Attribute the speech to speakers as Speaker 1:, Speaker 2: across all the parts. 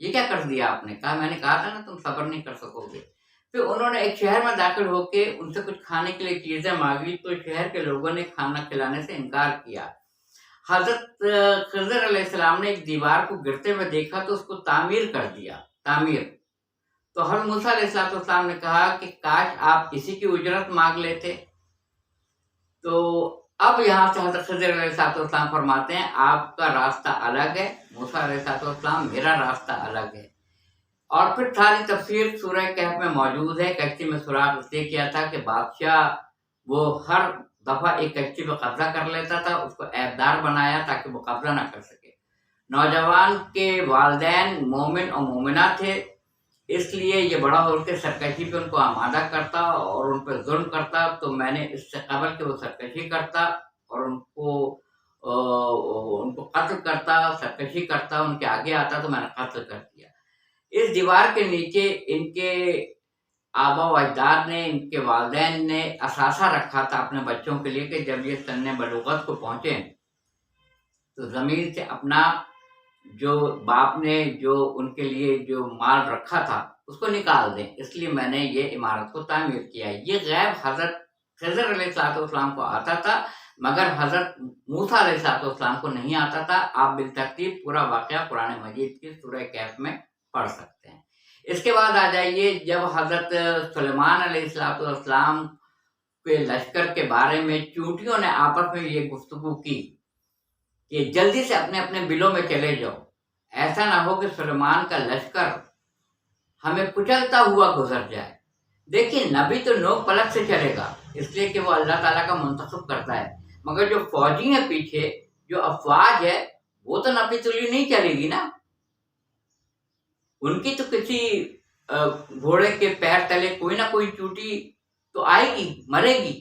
Speaker 1: یہ کیا کر دیا آپ نے؟ کہا میں نے کہا تھا نا تم صبر نہیں کر سکو گے۔ پھر انہوں نے ایک شہر میں داخل ہو کے ان سے کچھ کھانے کے لیے چیزیں مانگی تو شہر کے لوگوں نے کھانا کھلانے سے انکار کیا۔ حضرت خضر علیہ السلام نے ایک دیوار کو گرتے ہوئے دیکھا تو اس کو تعمیر کر دیا، تعمیر۔ تو حضرت موسیٰ علیہ السلام نے کہا کہ کاش آپ اسی کی اجرت مانگ لیتے۔ تو اب یہاں سے حضرت خضر علیہ السلام فرماتے ہیں آپ کا راستہ الگ ہے، موسیٰ علیہ السلام میرا راستہ الگ ہے۔ اور پھر ساری تفسیر سورہ کہف میں موجود ہے۔ کشتی میں سوراخ اس لیے کیا تھا کہ بادشاہ وہ ہر دفعہ ایک کشتی پہ قبضہ کر لیتا تھا، اس کو عیبدار بنایا تاکہ وہ قبضہ نہ کر سکے۔ نوجوان کے والدین مومن اور مومنہ تھے، اس لیے یہ بڑا ہو کے سرکشی پہ ان کو آمادہ کرتا اور ان پہ ظلم کرتا، تو میں نے اس سے قبل کہ وہ سرکشی کرتا اور ان کو قتل کرتا، سرکشی کرتا، ان کے آگے آتا تو میں نے قتل کر دیا۔ اس دیوار کے نیچے ان کے آبا و اجداد نے، ان کے والدین نے اثاثہ رکھا تھا اپنے بچوں کے لیے کہ جب یہ سن بلوغت کو پہنچے تو زمین سے اپنا جو باپ نے جو ان کے لیے جو مال رکھا تھا اس کو نکال دیں، اس لیے میں نے یہ عمارت کو تعمیر کیا۔ یہ غیب حضرت خضر علیہ السلام کو آتا تھا مگر حضرت موسیٰ علیہ السلام کو نہیں آتا تھا۔ آپ بالترتیب پورا واقعہ قرآن مجید کی سورہ کہف میں پڑھ سکتے ہیں۔ اس کے بعد آ جائیے، جب حضرت سلیمان علیہ السلام کے لشکر کے بارے میں چونٹیوں نے آپس میں یہ گفتگو کی کہ جلدی سے اپنے اپنے بلوں میں چلے جاؤ، ایسا نہ ہو کہ سلیمان کا لشکر ہمیں کچلتا ہوا گزر جائے۔ دیکھیے نبی تو نوک پلک سے چلے گا، اس لیے کہ وہ اللہ تعالیٰ کا منتخب کرتا ہے، مگر جو فوجی ہیں پیچھے، جو افواج ہے، وہ تو نبی تلی نہیں چلے گی نا، ان کی تو کسی گھوڑے کے پیر تلے کوئی نہ کوئی چوٹی تو آئے گی، مرے گی۔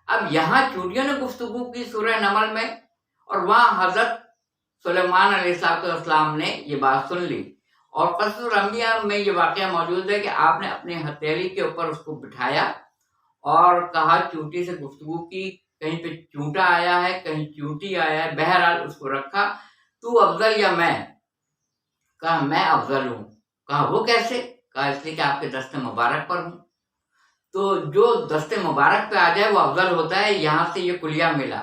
Speaker 1: اب یہاں چوٹیوں نے گفتگو کی سورہ نمل میں، اور وہاں حضرت سلیمان علیہ السلام نے یہ بات سن لی۔ اور قصص الانبیاء میں یہ واقعہ موجود ہے کہ آپ نے اپنے ہتھیلی کے اوپر اس کو بٹھایا اور کہا، چونٹی سے گفتگو کی، کہیں پہ چونٹا آیا ہے، کہیں چونٹی آیا ہے، بہرحال اس کو رکھا، تو افضل یا میں؟ کہا میں افضل ہوں۔ کہا وہ کیسے؟ کہا اس لیے کہ آپ کے دست مبارک پر ہوں۔ تو جو دست مبارک پہ آ جائے وہ افضل ہوتا ہے، یہاں سے یہ کلیہ ملا۔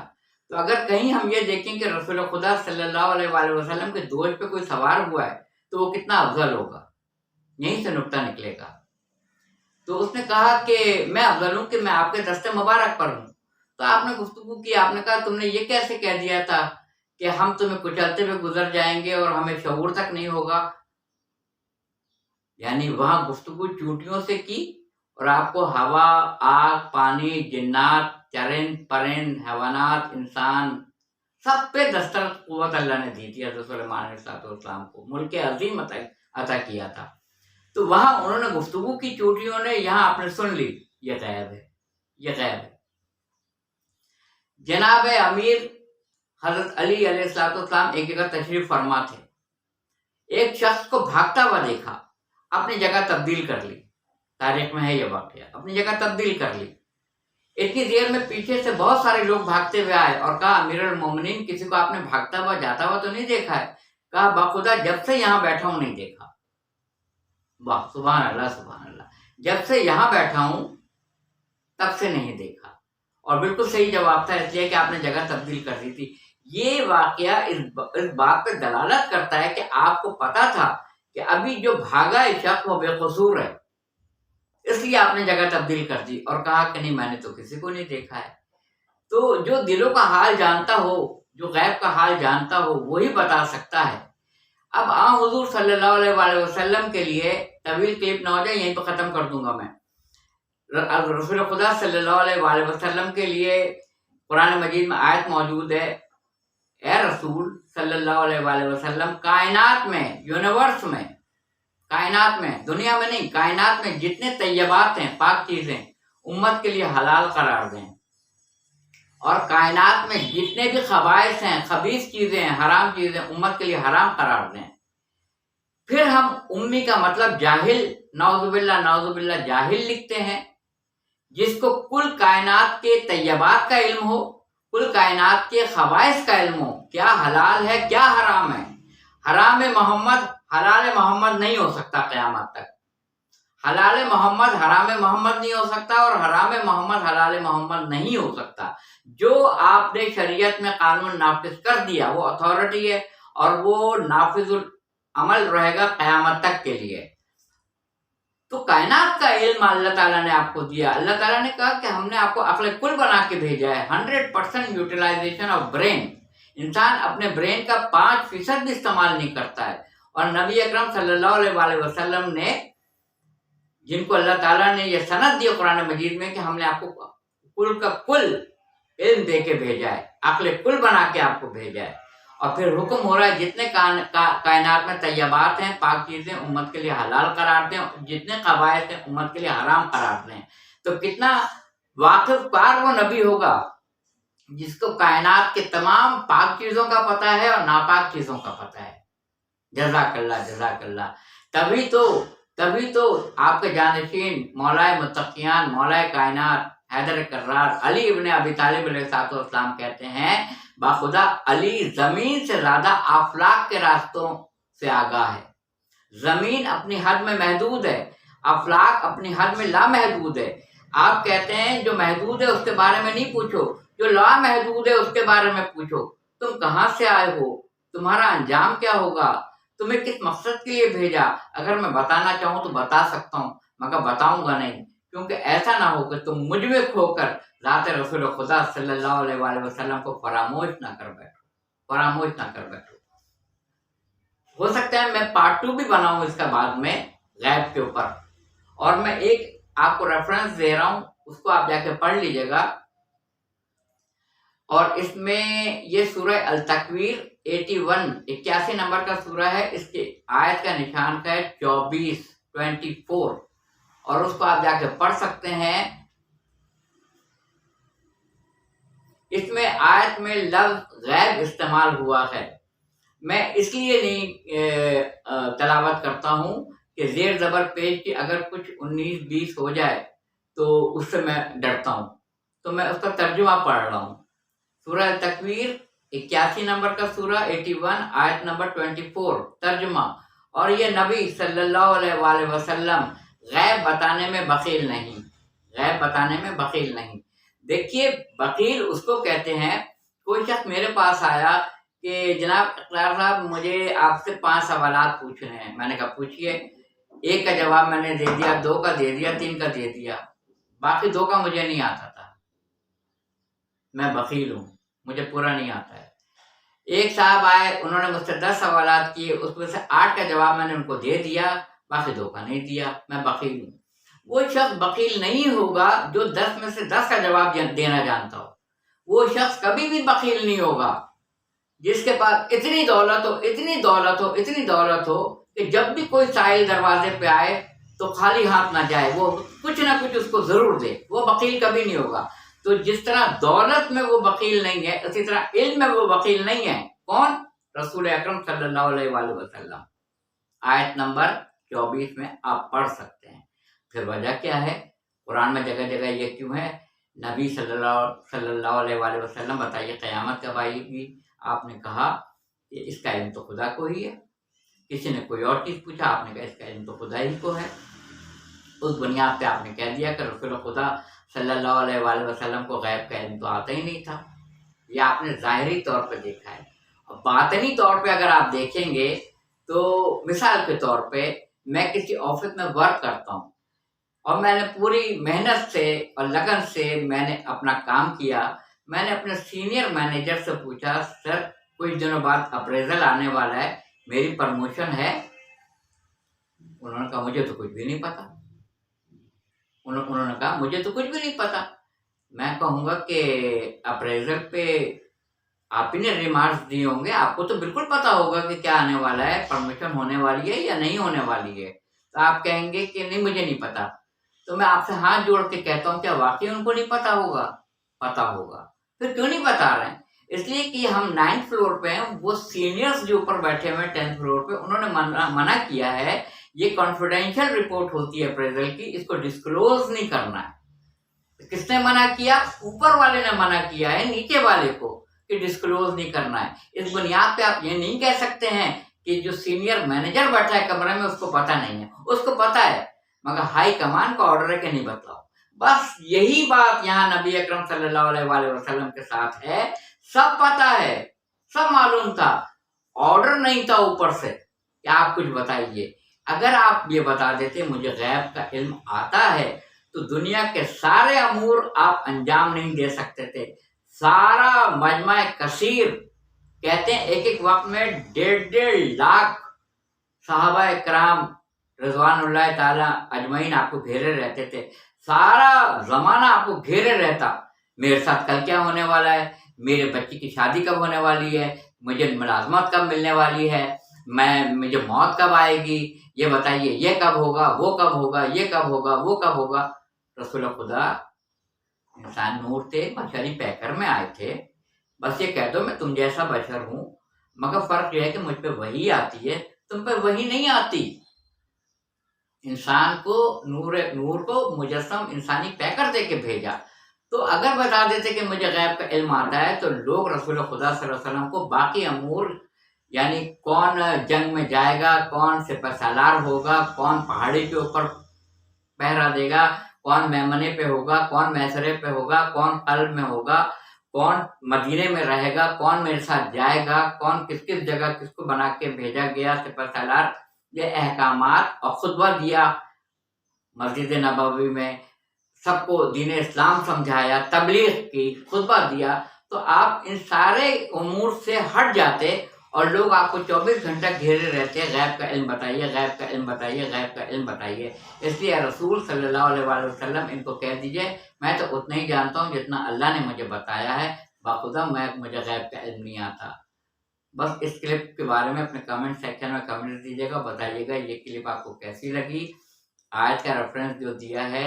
Speaker 1: تو اگر کہیں ہم یہ دیکھیں کہ رسول خدا صلی اللہ علیہ وآلہ وسلم کے دوش پہ کوئی سوار ہوا ہے تو وہ کتنا افضل ہوگا، یہیں سے نکتہ نکلے گا۔ تو اس نے کہا کہ میں افضل ہوں کہ میں آپ کے دست مبارک پر ہوں۔ تو آپ نے گفتگو کی، آپ نے کہا تم نے یہ کیسے کہہ دیا تھا کہ ہم تمہیں کچلتے ہوئے گزر جائیں گے اور ہمیں شعور تک نہیں ہوگا؟ یعنی وہاں گفتگو چونٹیوں سے کی، اور آپ کو ہوا، آگ، پانی، جنات، چرند پرند، حیوانات، انسان، سب پہ دسترس قوت اللہ نے دی تھی حضرت سلیمان علیہ السلام کو، ملک عظیم عطا کیا تھا۔ تو وہاں انہوں نے گفتگو کی چوٹیوں نے، یہاں آپ نے سن لی، یہ غیب ہے، یہ غیب ہے۔ جناب امیر حضرت علی علیہ السلام ایک جگہ تشریف فرما تھے، ایک شخص کو بھاگتا ہوا دیکھا، اپنی جگہ تبدیل کر لی، تاریخ میں ہے یہ واقعہ، اپنی جگہ تبدیل کر لی۔ اتنی دیر میں پیچھے سے بہت سارے لوگ بھاگتے ہوئے آئے اور کہا امیر المومنین کسی کو آپ نے بھاگتا ہوا جاتا ہوا تو نہیں دیکھا ہے؟ کہا بخدا جب سے یہاں بیٹھا ہوں نہیں دیکھا۔ واہ، سبحان اللہ سبحان اللہ، جب سے یہاں بیٹھا ہوں تب سے نہیں دیکھا۔ اور بالکل صحیح جواب تھا، اس لیے کہ آپ نے جگہ تبدیل کر دی تھی۔ یہ واقعہ اس بات پہ دلالت کرتا ہے کہ آپ کو پتا تھا کہ ابھی جو بھاگا ہے شخص وہ بے قصور ہے، اس لیے آپ نے جگہ تبدیل کر دی اور کہا کہ نہیں میں نے تو کسی کو نہیں دیکھا ہے۔ تو جو دلوں کا حال جانتا ہو، جو غیب کا حال جانتا ہو، وہی بتا سکتا ہے۔ اب حضور صلی اللہ علیہ وآلہ وسلم کے لیے طویل کلپ نہ ہو جائے، یہیں پہ ختم کر دوں گا میں۔ رسول خدا صلی اللہ علیہ وآلہ وسلم کے لیے قرآن مجید میں آیت موجود ہے، اے رسول صلی اللہ علیہ وآلہ وسلم، کائنات میں، یونیورس میں، کائنات میں، دنیا میں نہیں، کائنات میں جتنے طیبات ہیں، پاک چیزیں، امت کے لیے حلال قرار دیں، اور کائنات میں جتنے بھی خبائث ہیں، خبیث چیزیں ہیں، حرام چیزیں، امت کے لیے حرام قرار دیں۔ پھر ہم امی کا مطلب جاہل، نعوذ باللہ جاہل لکھتے ہیں، جس کو کل کائنات کے طیبات کا علم ہو، کل کائنات کے خبائث کا علم ہو، کیا حلال ہے کیا حرام ہے، حرام محمد حلال محمد نہیں ہو سکتا قیامت تک، حلال محمد حرام محمد نہیں ہو سکتا، اور حرام محمد حلال محمد نہیں ہو سکتا۔ جو آپ نے شریعت میں قانون نافذ کر دیا وہ اتھارٹی ہے، اور وہ نافذ العمل رہے گا قیامت تک کے لیے۔ تو کائنات کا علم اللہ تعالیٰ نے آپ کو دیا۔ اللہ تعالیٰ نے کہا کہ ہم نے آپ کو عقل کل بنا کے بھیجا ہے، 100% یوٹیلائزیشن آف برین۔ انسان اپنے برین کا 5% بھی استعمال نہیں کرتا ہے، اور نبی اکرم صلی اللہ علیہ وآلہ وسلم نے، جن کو اللہ تعالیٰ نے یہ سند دی قرآن مجید میں کہ ہم نے آپ کو کل کا کل علم دے کے بھیجا ہے، عقل کل بنا کے آپ کو بھیجا ہے۔ اور پھر حکم ہو رہا ہے جتنے کائنات میں طیبات ہیں، پاک چیزیں امت کے لیے حلال قرار دیں، جتنے قبائث ہیں امت کے لیے حرام قرار دیں۔ تو کتنا واقف کار وہ نبی ہوگا جس کو کائنات کے تمام پاک چیزوں کا پتہ ہے اور ناپاک چیزوں کا پتہ ہے۔ جزاک اللہ، جزاک اللہ۔ تبھی تو آپ کے جانشین مولائے متقیان، مولائے کائنات حیدر کرار علی ابن ابی طالب علیہ السلام کہتے ہیں باخدا علی زمین سے زیادہ آفلاق کے راستوں سے آگاہ ہے۔ زمین اپنی حد میں محدود ہے، آفلاق اپنی حد میں لامحدود ہے۔ آپ کہتے ہیں جو محدود ہے اس کے بارے میں نہیں پوچھو، جو لامحدود ہے اس کے بارے میں پوچھو۔ تم کہاں سے آئے ہو، تمہارا انجام کیا ہوگا، تمہیں کس مقصد کے لیے بھیجا؟ اگر میں بتانا چاہوں تو بتا سکتا ہوں، مگر بتاؤں گا نہیں، کیونکہ ایسا نہ ہو کہ تم مجھ میں کھو کر ذات رسول خدا صلی اللہ علیہ وآلہ وسلم کو فراموش نہ کر بیٹھو۔ ہو سکتا ہے میں پارٹ 2 بھی بناؤں اس کا بعد میں غیب کے اوپر، اور میں ایک آپ کو ریفرنس دے رہا ہوں، اس کو آپ جا کے پڑھ لیجئے گا۔ اور اس میں یہ سورہ التکویر 81 نمبر کا سورہ ہے، اس کی آیت کا نشان کا ہے 24، اور اس کو آپ جا کے پڑھ سکتے ہیں۔ اس میں آیت میں لفظ غیب استعمال ہوا ہے۔ میں اس لیے نہیں تلاوت کرتا ہوں کہ زیر زبر پیش کی اگر کچھ 19-20 ہو جائے تو اس سے میں ڈرتا ہوں، تو میں اس کا ترجمہ پڑھ رہا ہوں۔ سورہ تکویر 81 نمبر کا سورہ 81 آیت نمبر 24 ترجمہ۔ اور یہ نبی صلی اللہ علیہ وآلہ وسلم غیب بتانے میں بخیل نہیں۔ دیکھیے بخیل اس کو کہتے ہیں، کوئی شخص میرے پاس آیا کہ جناب اقرار صاحب مجھے آپ سے 5 سوالات پوچھنے ہیں۔ میں نے کہا پوچھئے۔ 1 کا جواب میں نے دے دیا، 2 کا دے دیا، 3 کا دے دیا، باقی 2 کا مجھے نہیں آتا تھا۔ میں بخیل ہوں، مجھے پورا نہیں آتا ہے۔ ایک صاحب آئے، انہوں نے مجھ سے 10 سوالات کیے، اس میں سے 8 کا جواب میں نے ان کو دے دیا، باقی 2 کا نہیں دیا، میں بخیل ہوں۔ وہ شخص بخیل نہیں ہوگا جو 10 میں سے 10 کا جواب دینا جانتا ہو۔ وہ شخص کبھی بھی بخیل نہیں ہوگا جس کے پاس اتنی دولت ہو کہ جب بھی کوئی سائل دروازے پہ آئے تو خالی ہاتھ نہ جائے، وہ کچھ نہ کچھ اس کو ضرور دے۔ وہ بخیل کبھی نہیں ہوگا۔ تو جس طرح دولت میں وہ بخیل نہیں ہے، اسی طرح علم میں وہ بخیل نہیں ہے۔ کون؟ رسول اکرم صلی اللہ علیہ وآلہ وسلم۔ آیت نمبر 24 میں آپ پڑھ سکتے ہیں۔ پھر وجہ کیا ہے؟ قرآن میں جگہ جگہ یہ کیوں ہے؟ نبی صلی اللہ علیہ وآلہ وسلم بتائیے قیامت کب آئے گی؟ آپ نے کہا کہ اس کا علم تو خدا کو ہی ہے۔ کسی نے کوئی اور چیز پوچھا، آپ نے کہا اس کا علم تو خدا ہی کو ہے۔ اس بنیاد پہ آپ نے کہہ دیا کہ رسول خدا صلی اللہ علیہ وآلہ وسلم کو غیب کا علم تو آتا ہی نہیں تھا۔ یہ آپ نے ظاہری طور پہ دیکھا ہے۔ اور باطنی طور پہ اگر آپ دیکھیں گے تو مثال کے طور پہ میں کسی آفس میں ورک کرتا ہوں، اور میں نے پوری محنت سے اور لگن سے میں نے اپنا کام کیا۔ میں نے اپنے سینئر مینیجر سے پوچھا، سر کچھ دنوں بعد اپریزل آنے والا ہے، میری پرموشن ہے؟ انہوں نے کہا مجھے تو کچھ بھی نہیں پتا۔ انہوں نے کہا مجھے تو کچھ بھی نہیں پتا۔ میں کہوں گا کہ اپریزل پہ آپ ہی نے ریمارکس دیے ہوں گے، آپ کو تو بالکل پتا ہوگا کہ کیا آنے والا ہے، پرموشن ہونے والی ہے یا نہیں ہونے والی ہے۔ تو آپ کہیں گے کہ نہیں مجھے نہیں پتا۔ تو میں آپ سے ہاتھ جوڑ کے کہتا ہوں کیا واقعی ان کو نہیں پتا ہوگا؟ پتا ہوگا۔ پھر کیوں نہیں بتا رہے ہیں؟ اس لیے کہ ہم 9th فلور پہ ہیں، وہ سینئرز جو اوپر بیٹھے ہوئے 10th فلور پہ، انہوں نے منع کیا ہے، یہ کانفیڈینشیل رپورٹ ہوتی ہے اپریزل کی، اس کو ڈسکلوز نہیں کرنا ہے۔ کس نے منع کیا؟ اوپر والے نے منع کیا ہے نیچے والے کو کہ ڈسکلوز نہیں کرنا ہے۔ اس بنیاد پہ آپ یہ نہیں کہہ سکتے ہیں کہ جو سینئر مینیجر بیٹھا ہے کمرے میں اس کو پتہ نہیں ہے، اس کو پتہ ہے مگر ہائی کمان کا آرڈر ہے کہ نہیں بتلاؤ۔ بس یہی بات یہاں نبی اکرم صلی اللہ علیہ وآلہ وسلم کے ساتھ ہے، سب پتہ ہے، سب معلوم تھا، آرڈر نہیں تھا اوپر سے کہ آپ کچھ بتائیے۔ اگر آپ یہ بتا دیتے مجھے غیب کا علم آتا ہے تو دنیا کے سارے امور آپ انجام نہیں دے سکتے تھے۔ سارا مجمع کثیر کہتے ہیں ایک ایک وقت میں 1.5 لاکھ صحابہ کرام رضوان اللہ تعالیٰ اجمعین آپ کو گھیرے رہتے تھے، سارا زمانہ آپ کو گھیرے رہتا، میرے ساتھ کل کیا ہونے والا ہے، میرے بچی کی شادی کب ہونے والی ہے، مجھے ملازمت کب ملنے والی ہے، مجھے موت کب آئے گی، یہ بتائیے، یہ کب ہوگا، وہ کب ہوگا، یہ کب ہوگا، وہ کب ہوگا۔ رسول خدا انسان نور تھے، بشری پیکر میں آئے تھے، بس یہ کہہ دو میں تم جیسا بشر ہوں، مگر فرق یہ ہے کہ مجھ پہ وحی آتی ہے، تم پہ وحی نہیں آتی۔ انسان کو نور کو مجسم انسانی پیکر دے کے بھیجا، تو اگر بتا دیتے کہ مجھے غیب کا علم آتا ہے تو لوگ رسول خدا صلی اللہ علیہ وسلم کو باقی امور، یعنی کون جنگ میں جائے گا، کون سپہ سالار ہوگا، کون پہاڑی کے اوپر پہرا دے گا، کون میمنے پہ ہوگا، کون میسرے پہ ہوگا، کون قلب میں ہوگا، کون مدینے میں رہے گا، کون میرے ساتھ جائے گا، کون کس کس جگہ کس کو بنا کے بھیجا گیا سپہ سالار، یہ احکامات، اور خطبہ دیا مسجد نبوی میں، سب کو دین اسلام سمجھایا، تبلیغ کی، خطبہ دیا، تو آپ ان سارے امور سے ہٹ جاتے اور لوگ آپ کو 24 گھنٹہ گھیرے رہتے، غیب کا علم بتائیے، غیب کا علم بتائیے، غیب کا علم بتائیے۔ اس لیے رسول صلی اللہ علیہ وآلہ وسلم ان کو کہہ دیجئے میں تو اتنا ہی جانتا ہوں جتنا اللہ نے مجھے بتایا ہے، باخدا مجھے غیب کا علم نہیں آتا۔ بس اس کلپ کے بارے میں اپنے کمنٹ سیکشن میں کمنٹ دیجیے گا، بتائیے گا یہ کلپ آپ کو کیسی لگی۔ آیت کا ریفرنس جو دیا ہے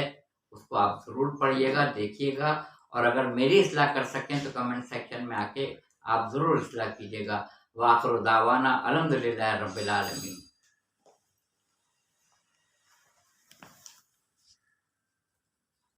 Speaker 1: اس کو آپ ضرور پڑھیے گا، دیکھیے گا، اور اگر میری اصلاح کر سکیں تو کمنٹ سیکشن میں آ کے آپ ضرور اصلاح کیجیے گا۔ وآخر دعوانا الحمدللہ رب العالمین۔